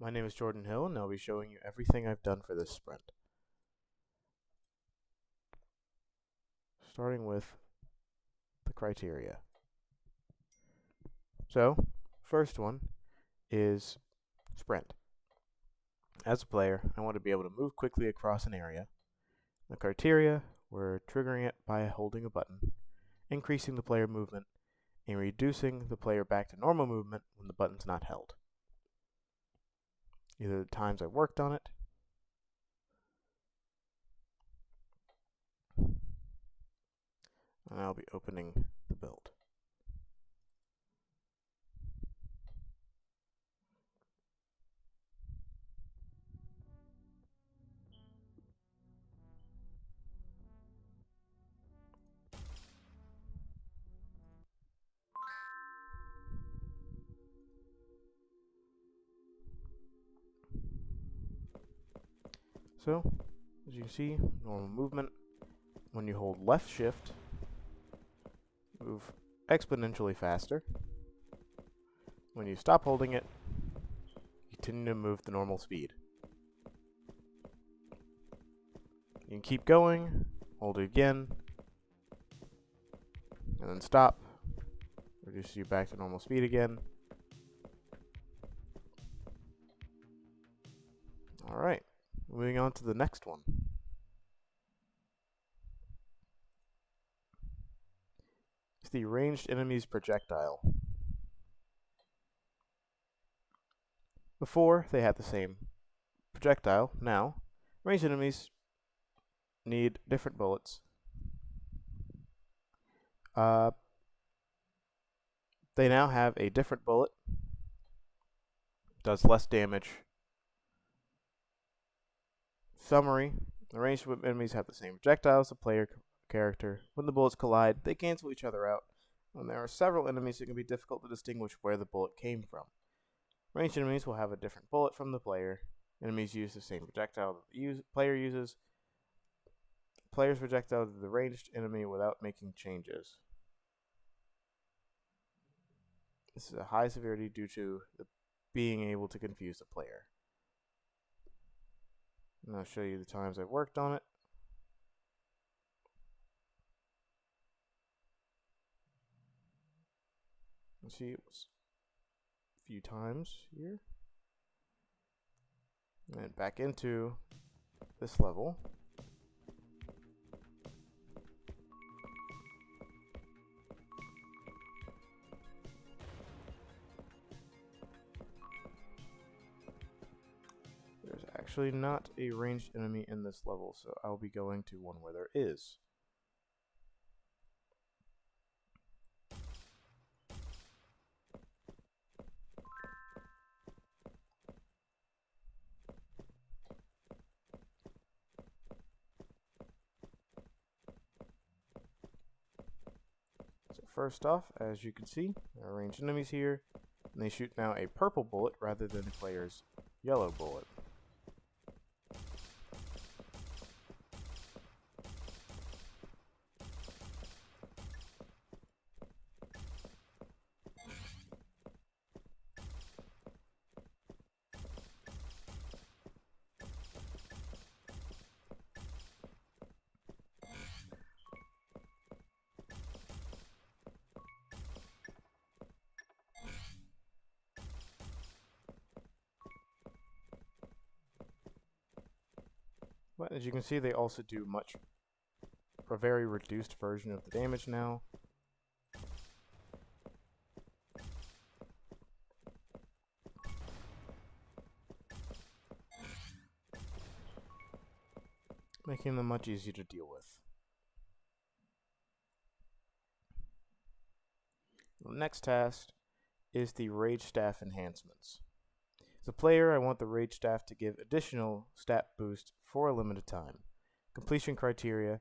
My name is Jordan Hill, and I'll be showing you everything I've done for this sprint. Starting with the criteria. So, first one is sprint. As a player, I want to be able to move quickly across an area. The criteria were triggering it by holding a button, increasing the player movement, and reducing the player back to normal movement when the button's not held. These are the times I worked on it. And I'll be opening the build. So, as you can see, normal movement. When you hold left shift, move exponentially faster. When you stop holding it, you continue to move the normal speed. You can keep going, hold it again, and then stop. Reduce you back to normal speed again. Alright, moving on to the next one. It's the ranged enemy's projectile. Before, they had the same projectile. Now, ranged enemies need different bullets. They now have a different bullet. Does less damage. Summary: the ranged enemies have the same projectile as the player character. When the bullets collide, they cancel each other out. When there are several enemies, it can be difficult to distinguish where the bullet came from. Ranged enemies will have a different bullet from the player. Enemies use the same projectile that the player uses. Player's projectile to the ranged enemy without making changes. This is a high severity due to being able to confuse the player. And I'll show you the times I've worked on it. Let's see, it was a few times here. And back into this level. There's actually not a ranged enemy in this level, so I'll be going to one where there is. So first off, as you can see, there are ranged enemies here, and they shoot now a purple bullet rather than the player's yellow bullet. But as you can see, they also do a very reduced version of the damage now. Making them much easier to deal with. The next task is the Rage Staff enhancements. As a player, I want the Rage Staff to give additional stat boost for a limited time. Completion criteria: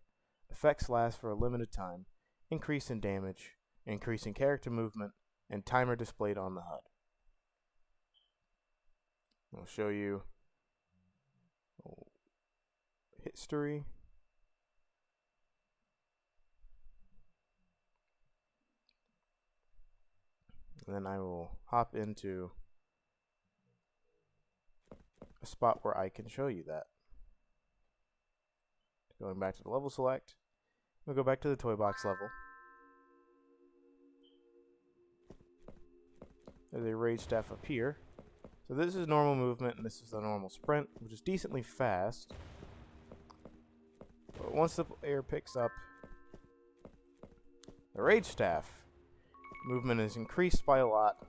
effects last for a limited time, increase in damage, increase in character movement, and timer displayed on the HUD. I'll show you history. And then I will hop into a spot where I can show you that. Going back to the level select, we'll go back to the toy box level. There's a rage staff up here. So this is normal movement, and this is the normal sprint, which is decently fast. But once the player picks up the rage staff, movement is increased by a lot.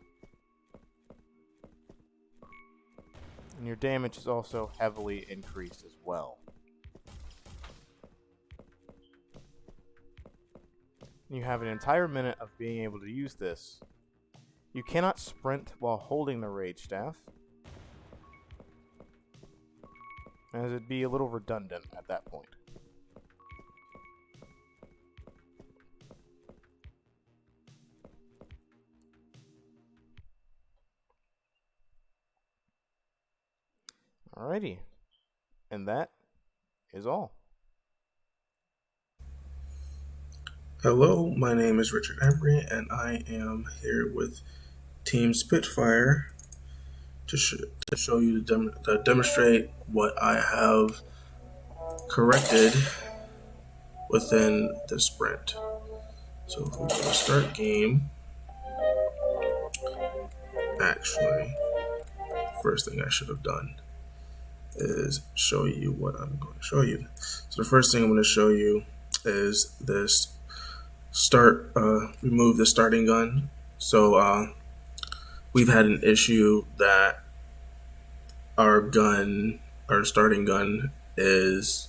And your damage is also heavily increased as well. You have an entire minute of being able to use this. You cannot sprint while holding the rage staff, as it'd be a little redundant at that point. Alrighty, and that is all. Hello, my name is Richard Embry, and I am here with Team Spitfire to show you to demonstrate what I have corrected within the sprint. So if we go to start game, actually, first thing I should have done is show you what I'm going to show you. So the first thing I'm going to show you is this remove the starting gun. So we've had an issue that our starting gun is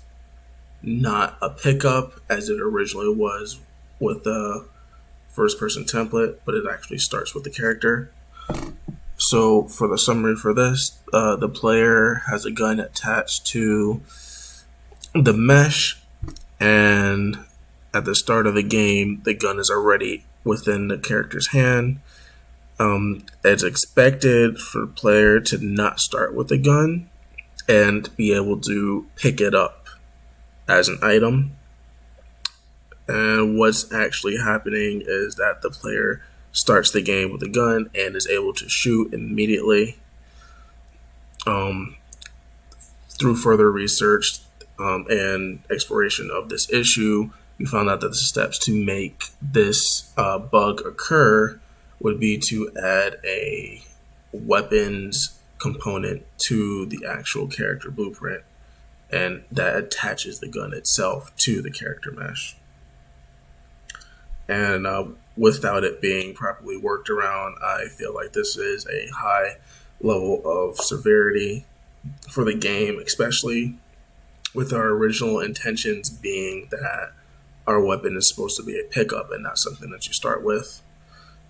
not a pickup as it originally was with the first person template, but it actually starts with the character. So for the summary for this, the player has a gun attached to the mesh, and at the start of the game, the gun is already within the character's hand. It's expected for the player to not start with the gun and be able to pick it up as an item. And what's actually happening is that the player starts the game with a gun and is able to shoot immediately. Through further research and exploration of this issue, we found out that the steps to make this bug occur would be to add a weapons component to the actual character blueprint, and that attaches the gun itself to the character mesh. And without it being properly worked around, I feel like this is a high level of severity for the game, especially with our original intentions being that our weapon is supposed to be a pickup and not something that you start with.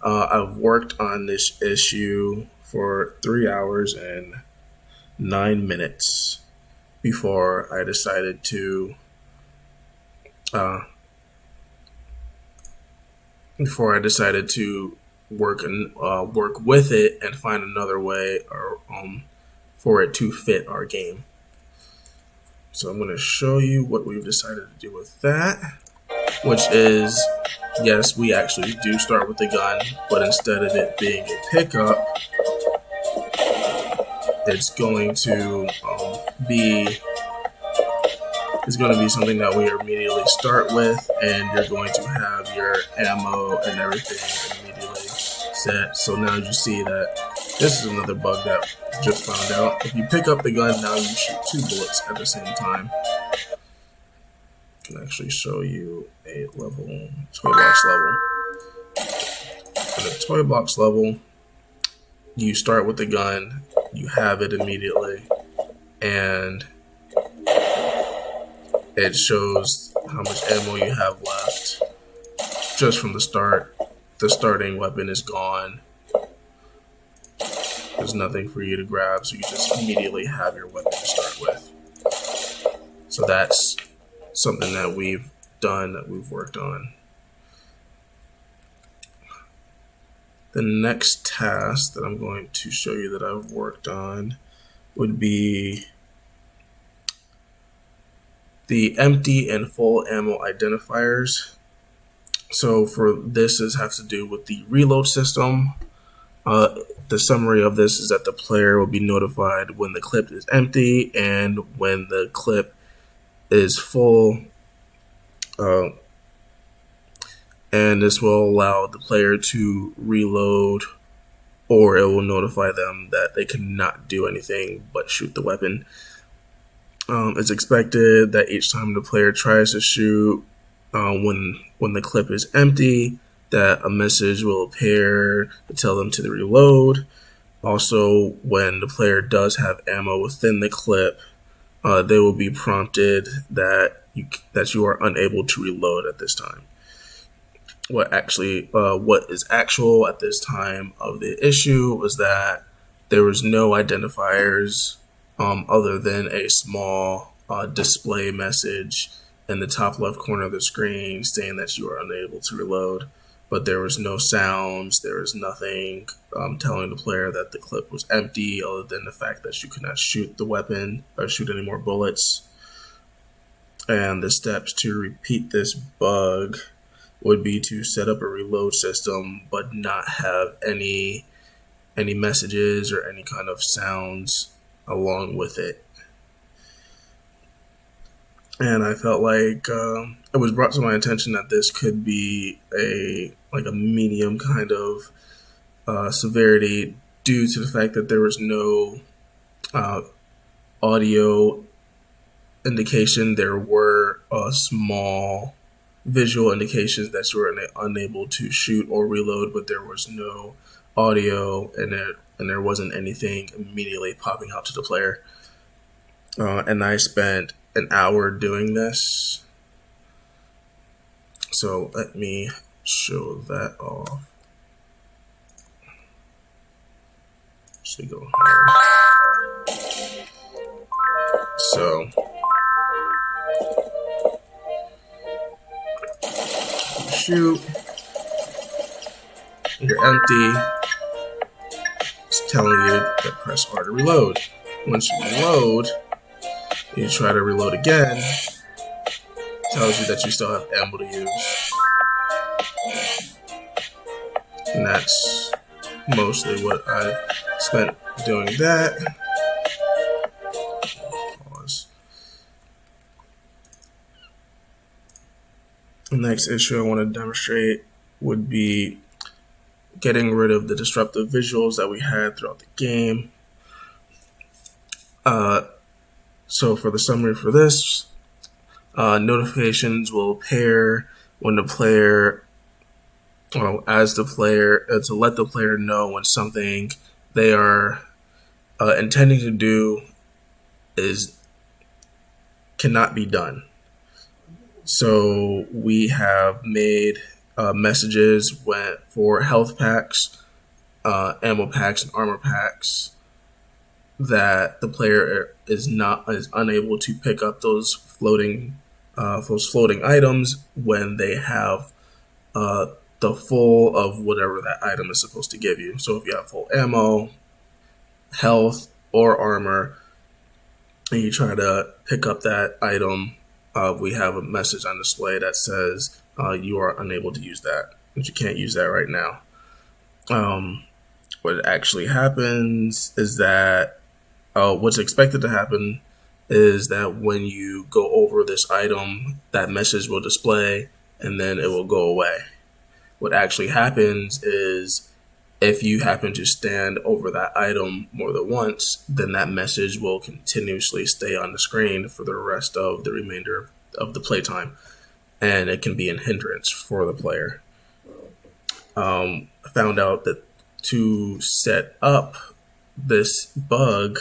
I've worked on this issue for 3 hours and 9 minutes before I decided to work with it and find another way for it to fit our game. So I'm going to show you what we've decided to do with that, which is, yes, we actually do start with the gun, but instead of it being a pickup, it's going to be something that we immediately start with, and you're going to have your ammo and everything immediately set. So now you see that this is another bug that I just found out. If you pick up the gun, now you shoot 2 bullets at the same time. I can actually show you a toy box level. In the toy box level, you start with the gun, you have it immediately, and it shows how much ammo you have left just from the start. The starting weapon is gone. There's nothing for you to grab, so you just immediately have your weapon to start with. So that's something that we've done, that we've worked on. The next task that I'm going to show you that I've worked on would be the empty and full ammo identifiers. So for this, has to do with the reload system. The summary of this is that the player will be notified when the clip is empty and when the clip is full. And this will allow the player to reload, or it will notify them that they cannot do anything but shoot the weapon. It's expected that each time the player tries to shoot, when the clip is empty, that a message will appear to tell them to reload. Also, when the player does have ammo within the clip, they will be prompted that you are unable to reload at this time. What is actual at this time of the issue was that there was no identifiers other than a small display message in the top left corner of the screen saying that you are unable to reload, but there was no sounds, there was nothing telling the player that the clip was empty other than the fact that you could not shoot the weapon or shoot any more bullets. And the steps to repeat this bug would be to set up a reload system but not have any messages or any kind of sounds along with it. And I felt like it was brought to my attention that this could be a medium kind of severity due to the fact that there was no audio indication. There were small visual indications that you were unable to shoot or reload, but there was no audio, and there wasn't anything immediately popping out to the player. And I spent an hour doing this. So let me show that off. So go here. So shoot. You're empty. It's telling you to press R to reload. Once you reload, you try to reload again. Tells you that you still have ammo to use. And that's mostly what I've spent doing that. Pause. The next issue I want to demonstrate would be getting rid of the disruptive visuals that we had throughout the game. So for the summary for this, notifications will appear when the player, to let the player know when something they are intending to do cannot be done. So we have made messages for health packs, ammo packs, and armor packs that the player is unable to pick up those floating items when they have the full of whatever that item is supposed to give you. So if you have full ammo, health, or armor, and you try to pick up that item, we have a message on display that says you are unable to use that, but you can't use that right now. What actually happens is that what's expected to happen is that when you go over this item, that message will display and then it will go away. What actually happens is if you happen to stand over that item more than once, then that message will continuously stay on the screen for the rest of the remainder of the playtime, and it can be a hindrance for the player. I found out that to set up this bug,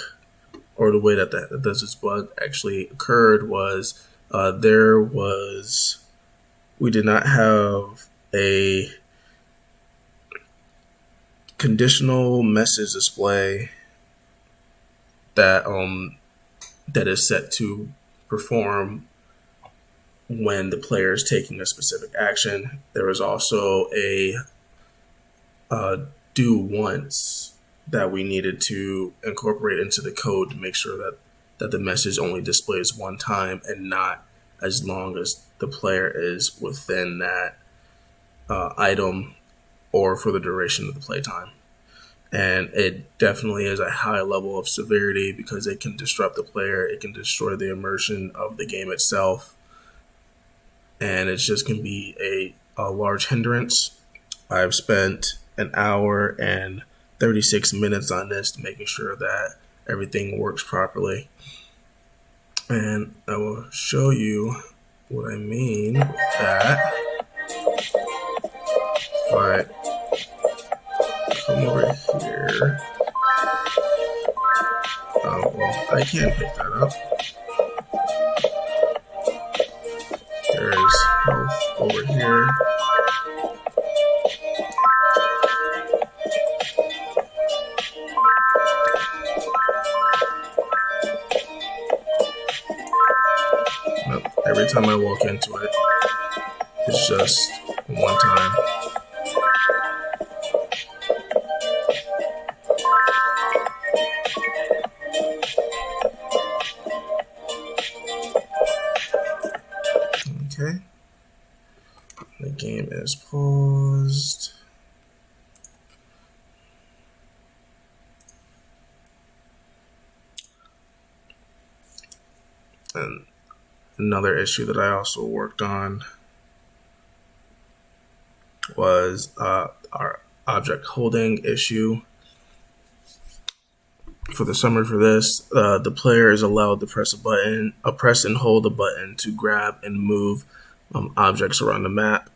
or the way that this bug actually occurred, was we did not have a conditional message display that is set to perform when the player is taking a specific action. There was also a do once that we needed to incorporate into the code to make sure that the message only displays one time and not as long as the player is within that item or for the duration of the playtime. and it definitely is a high level of severity because it can disrupt the player, it can destroy the immersion of the game itself, and it just can be a large hindrance. I've spent an hour and 36 minutes on this, making sure that everything works properly. And I will show you what I mean with that. But come over here. Well, I can pick that up. There's health over here. Nope. Every time I walk into it, it's just one time. Okay. The game is paused. And another issue that I also worked on was our object holding issue. For the summary for this, the player is allowed to press and hold a button to grab and move objects around the map.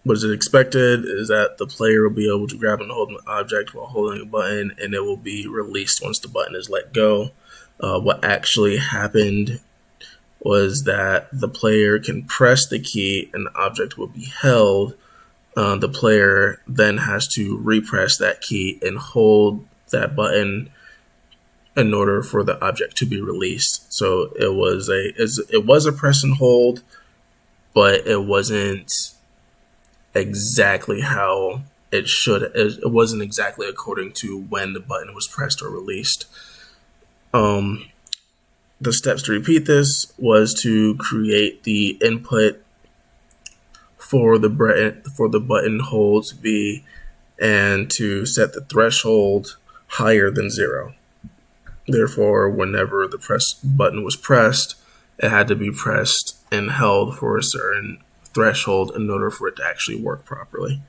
What is expected is that the player will be able to grab and hold an object while holding a button, and it will be released once the button is let go. What actually happened was that the player can press the key and the object will be held. The player then has to repress that key and hold that button in order for the object to be released. So it was a press and hold, but it wasn't exactly how it should. It wasn't exactly according to when the button was pressed or released. The steps to repeat this was to create the input for the button hold to be, and to set the threshold higher than 0. Therefore, whenever the button was pressed, it had to be pressed and held for a certain threshold in order for it to actually work properly.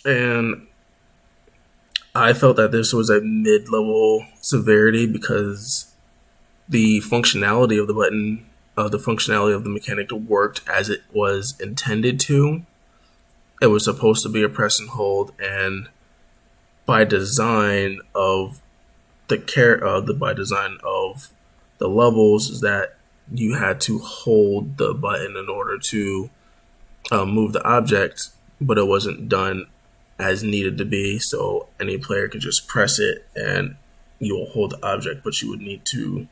And I felt that this was a mid-level severity because the functionality of the button, the functionality of the mechanic worked as it was intended to. It was supposed to be a press and hold, and by design of the levels is that you had to hold the button in order to move the object, but it wasn't done as needed to be. So any player could just press it and you will hold the object, but you would need to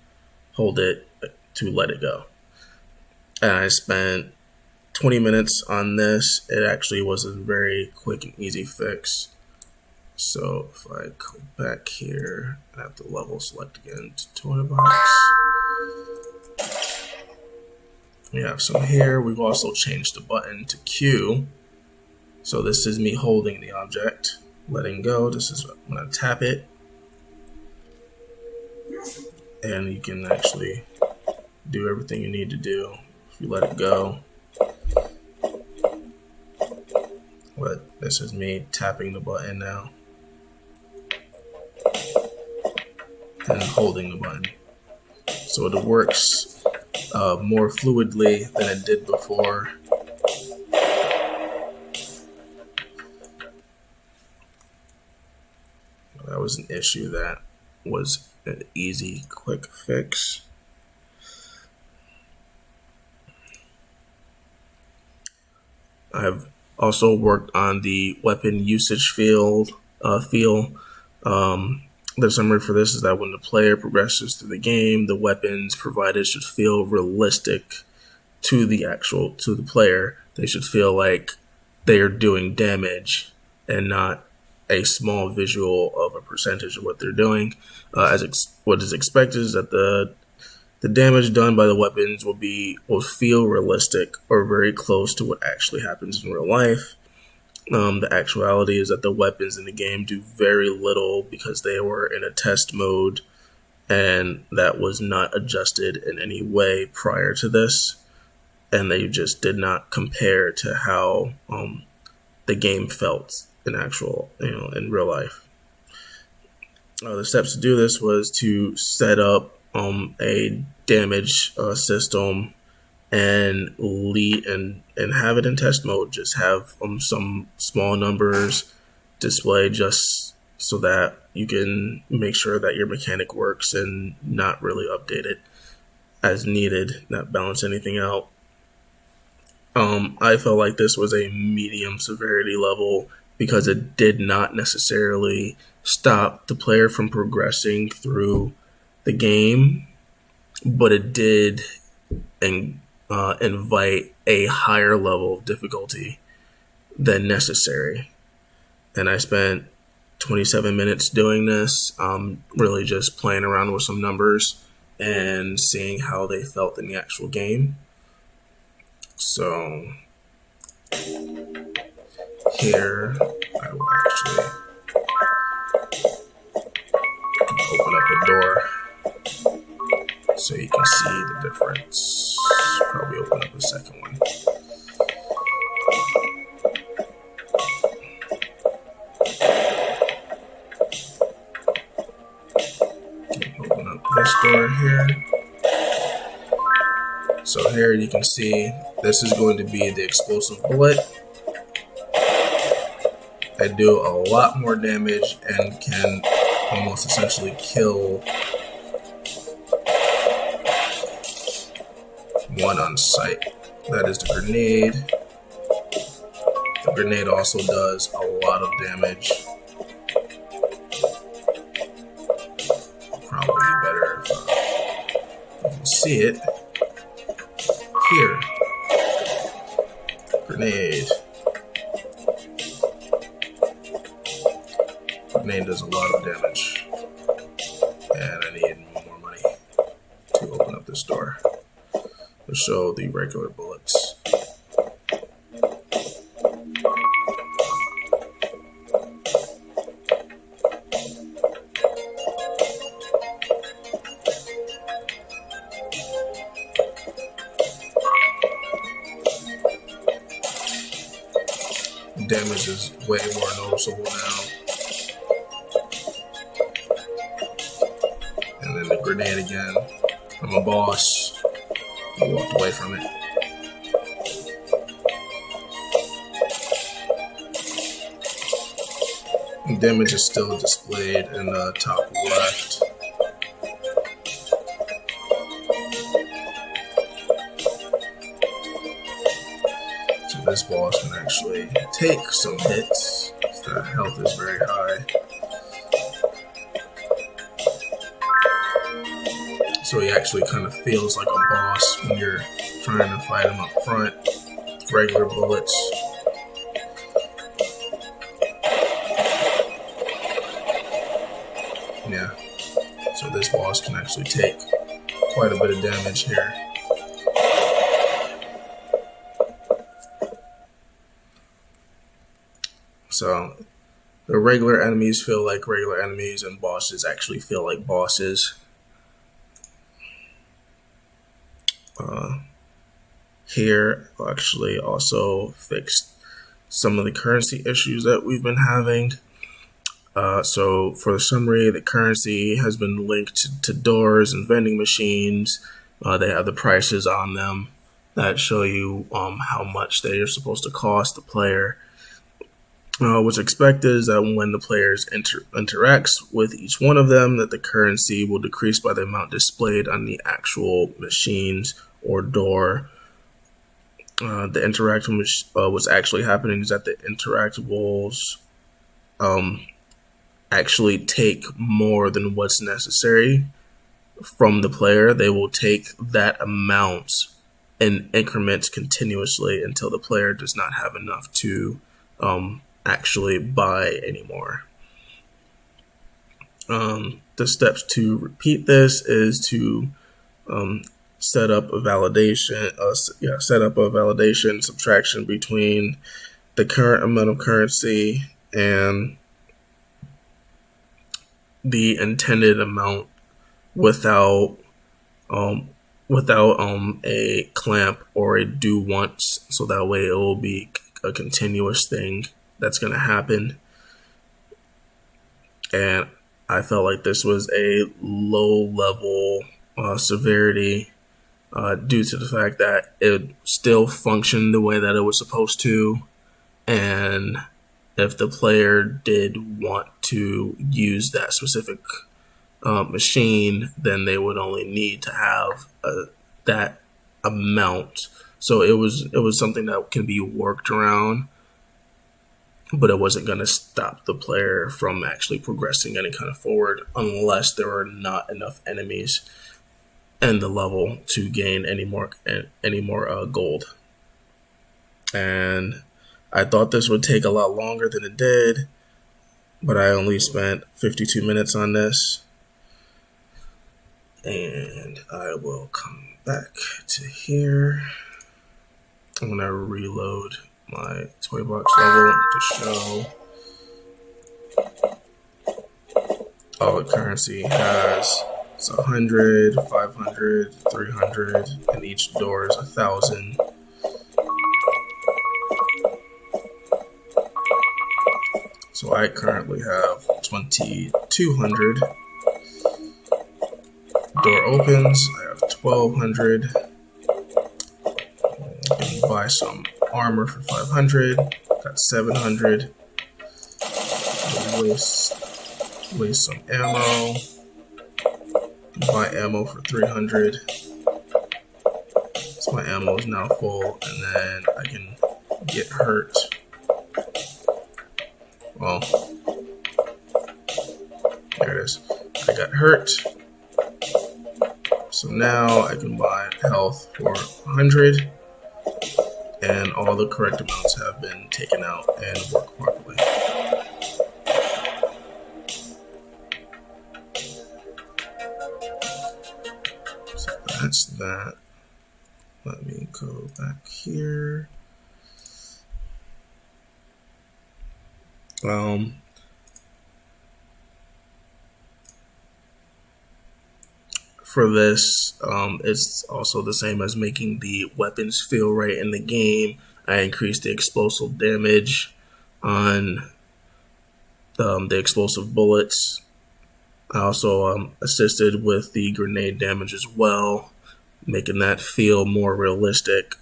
hold it to let it go. And I spent 20 minutes on this. It actually was a very quick and easy fix. So if I go back here, I have the level select again to Toolbox. We have some here. We've also changed the button to Q. So this is me holding the object, letting go. This is when I tap it. And you can actually do everything you need to do if you let it go. But this is me tapping the button now and holding the button. So it works more fluidly than it did before. That was an issue that was an easy, quick fix. I've also worked on the weapon usage feel. The summary for this is that when the player progresses through the game, the weapons provided should feel realistic to the player. They should feel like they are doing damage and not a small visual of a percentage of what they're doing. What is expected is that the damage done by the weapons will feel realistic or very close to what actually happens in real life. The actuality is that the weapons in the game do very little because they were in a test mode, and that was not adjusted in any way prior to this, and they just did not compare to how the game felt in in real life. The steps to do this was to set up a damage system and have it in test mode. Just have some small numbers display just so that you can make sure that your mechanic works and not really update it as needed, not balance anything out. I felt like this was a medium severity level because it did not necessarily stop the player from progressing through the game, but it did invite a higher level of difficulty than necessary. And I spent 27 minutes doing this, really just playing around with some numbers and seeing how they felt in the actual game. So here I will actually open up a door so you can see the difference. Probably open up the second one. Open up this door here. So here you can see this is going to be the explosive bullet. I do a lot more damage and can almost essentially kill one on sight. That is the grenade. The grenade also does a lot of damage. Probably better if you can see it. Here. Grenade. Grenade does a lot of damage. And I need more money to open up this door to show the regular bullets. Damage is way more noticeable now. And then the grenade again from a boss. He walked away from it. And damage is still displayed in the top left. This boss can actually take some hits. The health is very high. So he actually kind of feels like a boss when you're trying to fight him up front. Regular bullets. Yeah. So this boss can actually take quite a bit of damage here. So the regular enemies feel like regular enemies and bosses actually feel like bosses. Here I'll actually also fixed some of the currency issues that we've been having. So for the summary, the currency has been linked to doors and vending machines. They have the prices on them that show you how much they are supposed to cost the player. What's expected is that when the players interacts with each one of them, that the currency will decrease by the amount displayed on the actual machines or door. The interactable, what's actually happening is that the interactables actually take more than what's necessary from the player. They will take that amount in increments continuously until the player does not have enough to actually buy anymore. The steps to repeat this is to set up a validation subtraction between the current amount of currency and the intended amount without a clamp or a do once, so that way it will be a continuous thing that's going to happen. And I felt like this was a low level severity due to the fact that it still functioned the way that it was supposed to, and if the player did want to use that specific machine, then they would only need to have that amount. So it was something that can be worked around, but it wasn't going to stop the player from actually progressing any kind of forward unless there were not enough enemies in the level to gain any more gold. And I thought this would take a lot longer than it did, but I only spent 52 minutes on this. And I will come back to here. I'm going to reload my toy box level to show all the currency has. It's 100, 500, 300, and each door is 1,000. So I currently have 2,200. Door opens, I have 1,200. I can buy some armor for 500. Got 700. Waste some ammo. Buy ammo for 300. So my ammo is now full, and then I can get hurt. Well, there it is. I got hurt. So now I can buy health for 100, and all the correct amounts have been taken out and work properly. So that's that. Let me go back here. For this, it's also the same as making the weapons feel right in the game. I increased the explosive damage on the explosive bullets. I also assisted with the grenade damage as well, making that feel more realistic.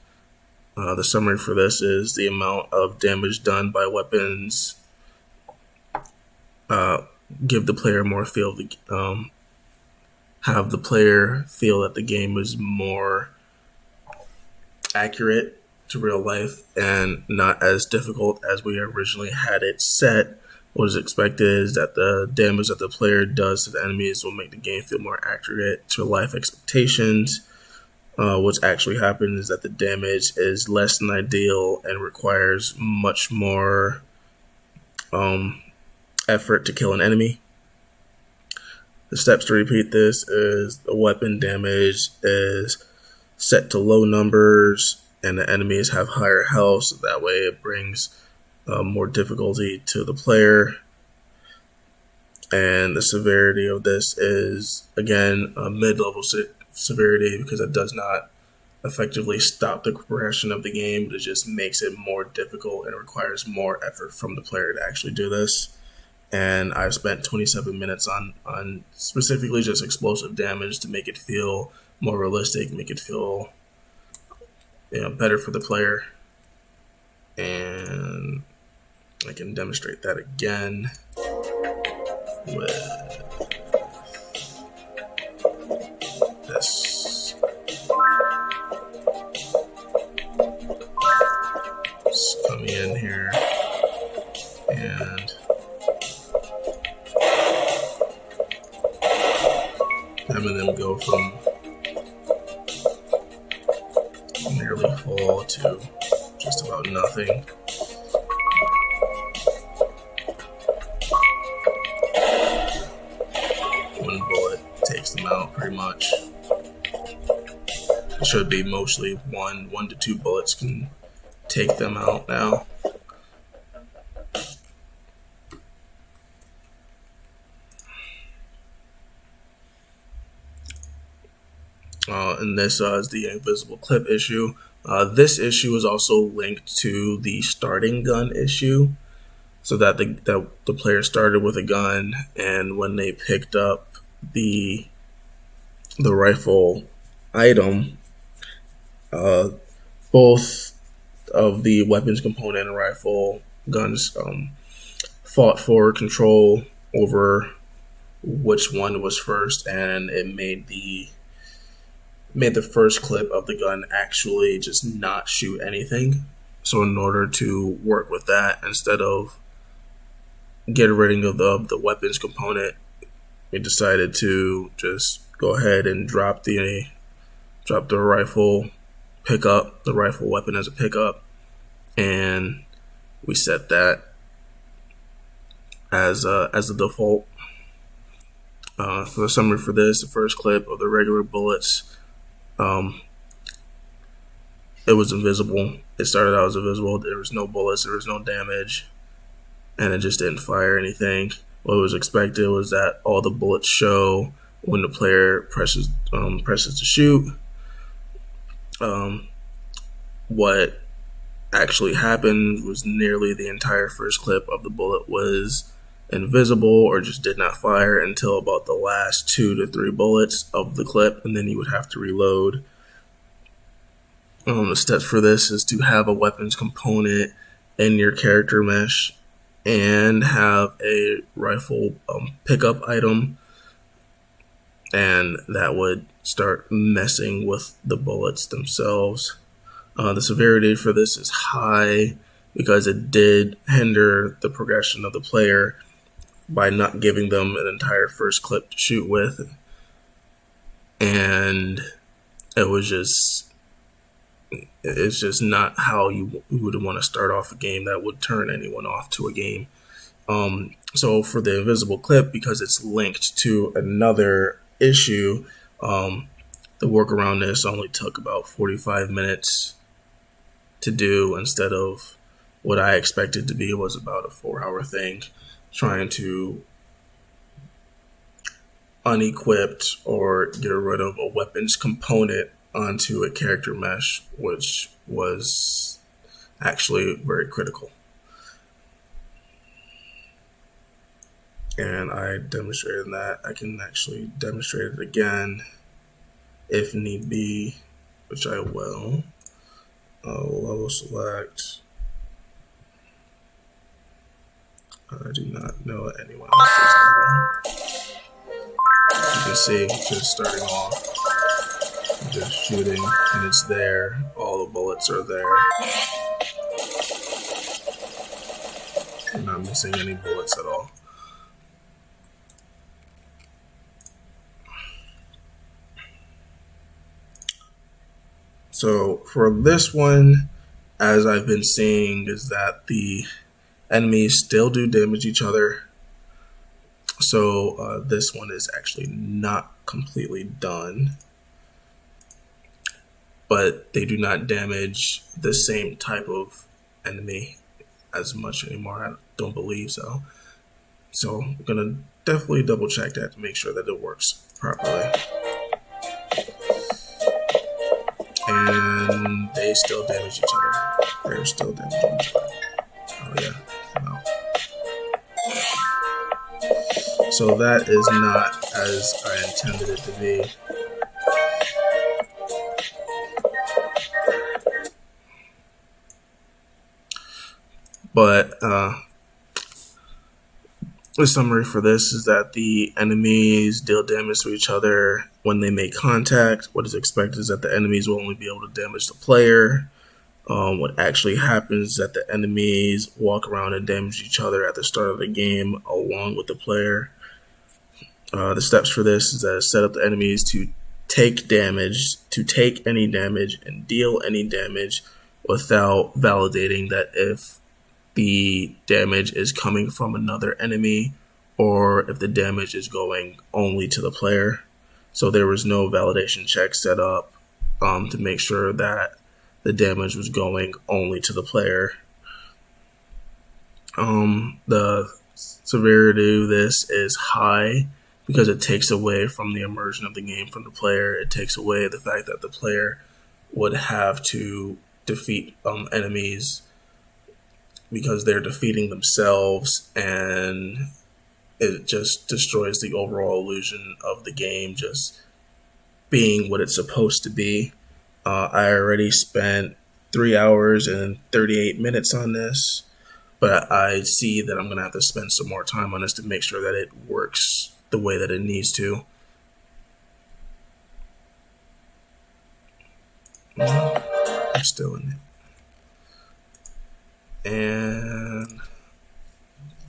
The summary for this is the amount of damage done by weapons give the player more feel have the player feel that the game is more accurate to real life and not as difficult as we originally had it set. What is expected is that the damage that the player does to the enemies will make the game feel more accurate to life expectations. What's actually happened is that the damage is less than ideal and requires much more effort to kill an enemy. The steps to repeat this is the weapon damage is set to low numbers and the enemies have higher health, so that way it brings more difficulty to the player. And the severity of this is, again, a mid-level severity because it does not effectively stop the progression of the game, but it just makes it more difficult and requires more effort from the player to actually do this. And I've spent 27 minutes on specifically just explosive damage to make it feel more realistic, make it feel better for the player. And I can demonstrate that again with this. Just coming in here and having them go from nearly full to just about nothing. One bullet takes them out pretty much. It should be mostly one to two bullets can take them out now. And this is the invisible clip issue. This issue is also linked to the starting gun issue, so that the player started with a gun, and when they picked up the rifle item, both of the weapons component and rifle guns fought for control over which one was first, and it made the first clip of the gun actually just not shoot anything. So in order to work with that, instead of getting rid of the weapons component, we decided to just go ahead and drop the rifle pickup, the rifle weapon as a pickup, and we set that as the default. For the summary for this, the first clip of the regular bullets, it was invisible. It started out as invisible. There was no bullets. There was no damage, and it just didn't fire anything. What was expected was that all the bullets show when the player presses to shoot. What actually happened was nearly the entire first clip of the bullet was invisible or just did not fire until about the last 2 to 3 bullets of the clip, and then you would have to reload. The steps for this is to have a weapons component in your character mesh and have a rifle pickup item, and that would start messing with the bullets themselves. The severity for this is high because it did hinder the progression of the player by not giving them an entire first clip to shoot with, and it's just not how you would want to start off a game. That would turn anyone off to a game. So for the invisible clip, because it's linked to another issue, the work around this only took about 45 minutes to do, instead of what I expected to be was about a 4-hour thing, trying to unequipped or get rid of a weapons component onto a character mesh, which was actually very critical. And I demonstrated that. I can actually demonstrate it again if need be, which I will. Level select. I do not know anyone else's level. You can see, just starting off, just shooting, and it's there. All the bullets are there. I'm not missing any bullets at all. So for this one, as I've been seeing, is that the enemies still do damage each other. So this one is actually not completely done, but they do not damage the same type of enemy as much anymore. I don't believe so. So I'm gonna definitely double check that to make sure that it works properly. And they still damage each other. They're still damaging each other. Oh yeah, no. So that is not as I intended it to be. But the summary for this is that the enemies deal damage to each other when they make contact. What is expected is that the enemies will only be able to damage the player. What actually happens is that the enemies walk around and damage each other at the start of the game along with the player. The steps for this is that set up the enemies to take any damage and deal any damage without validating that if the damage is coming from another enemy or if the damage is going only to the player. So there was no validation check set up to make sure that the damage was going only to the player. The severity of this is high because it takes away from the immersion of the game from the player. It takes away the fact that the player would have to defeat enemies because they're defeating themselves, and it just destroys the overall illusion of the game just being what it's supposed to be. I already spent 3 hours and 38 minutes on this, but I see that I'm going to have to spend some more time on this to make sure that it works the way that it needs to. I'm still in it. And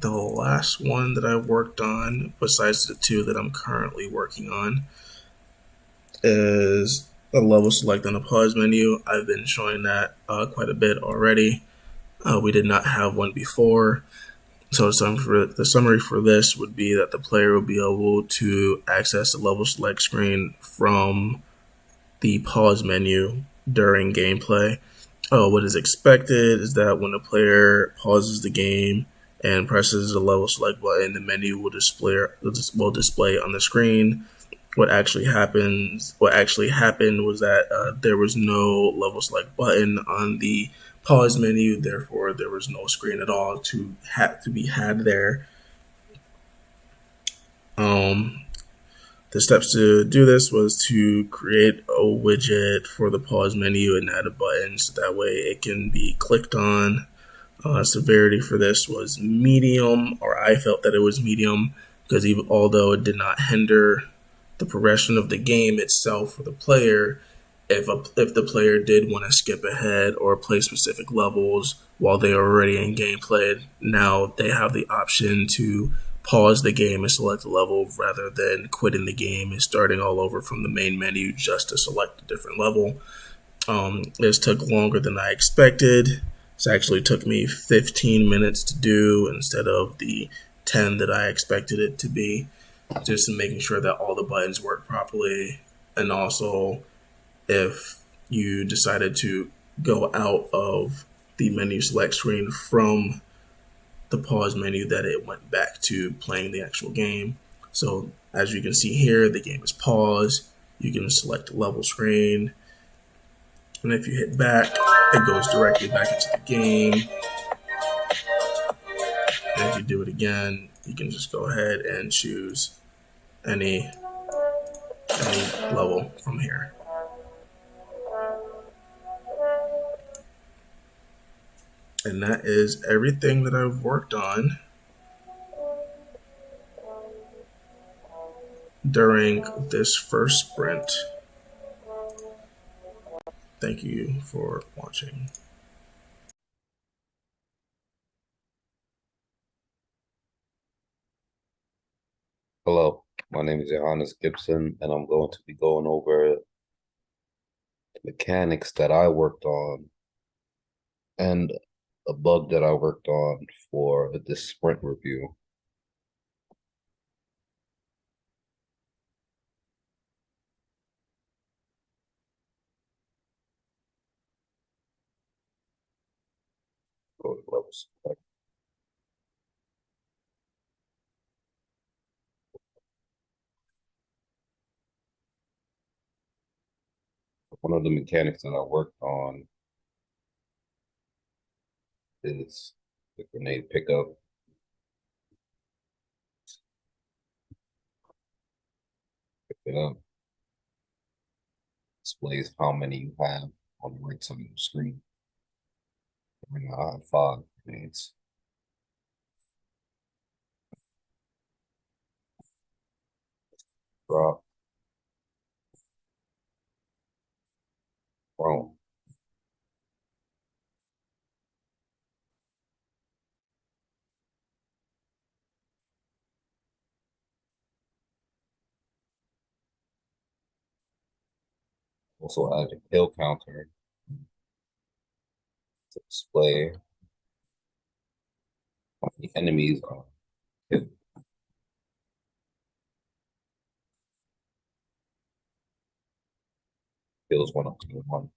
the last one that I worked on, besides the two that I'm currently working on, is a level select on the pause menu. I've been showing that quite a bit already. We did not have one before. So the summary for this would be that the player will be able to access the level select screen from the pause menu during gameplay. What is expected is that when the player pauses the game and presses the level select button, the menu will display on the screen. What actually happened was that there was no level select button on the pause menu. Therefore, there was no screen at all to be had there. The steps to do this was to create a widget for the pause menu and add a button so that way it can be clicked on. Severity for this was medium, or I felt that it was medium, because even although it did not hinder the progression of the game itself for the player, if the player did want to skip ahead or play specific levels while they are already in gameplay, now they have the option to pause the game and select a level rather than quitting the game and starting all over from the main menu just to select a different level. This took longer than I expected. This actually took me 15 minutes to do instead of the 10 that I expected it to be, just in making sure that all the buttons work properly. And also, if you decided to go out of the menu select screen from the pause menu, that it went back to playing the actual game. So as you can see here, the game is paused. You can select the level screen, and if you hit back, it goes directly back into the game. And if you do it again, you can just go ahead and choose any level from here. And that is everything that I've worked on during this first sprint. Thank you for watching. Hello, my name is Johannes Gibson, and I'm going to be going over the mechanics that I worked on and a bug that I worked on for this sprint review. Go to levels. One of the mechanics that I worked on is the grenade pickup. Pick it up. Displays how many you have on the right side of the screen. Right now I have 5 grenades. Drop. Thrown. Also added a kill counter to display how many enemies are killed. Kills 1 up to 1.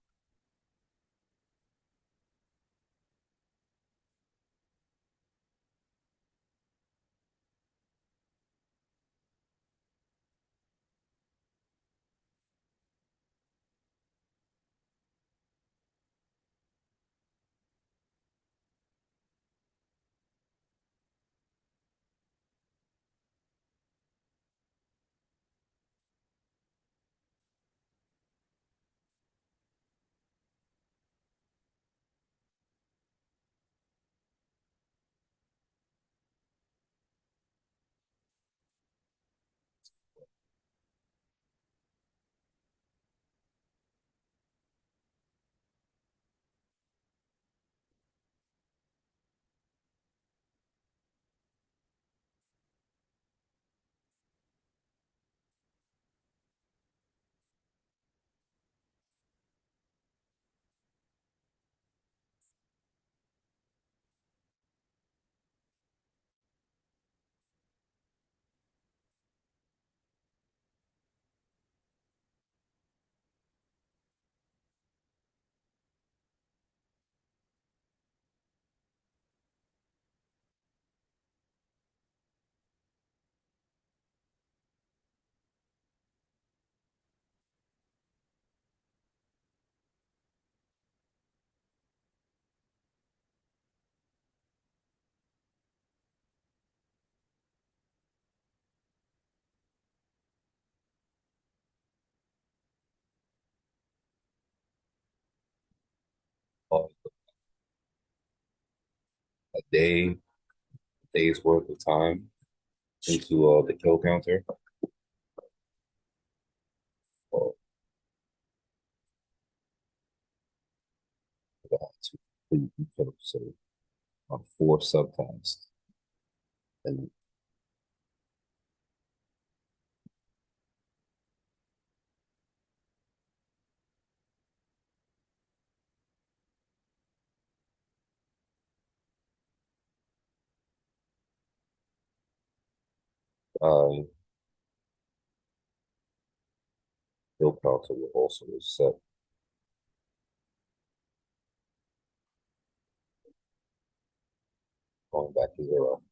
day's worth of time into the kill counter. Well, I got to complete each of so 4 subtasks. And kill counter will also reset. Going back to 0.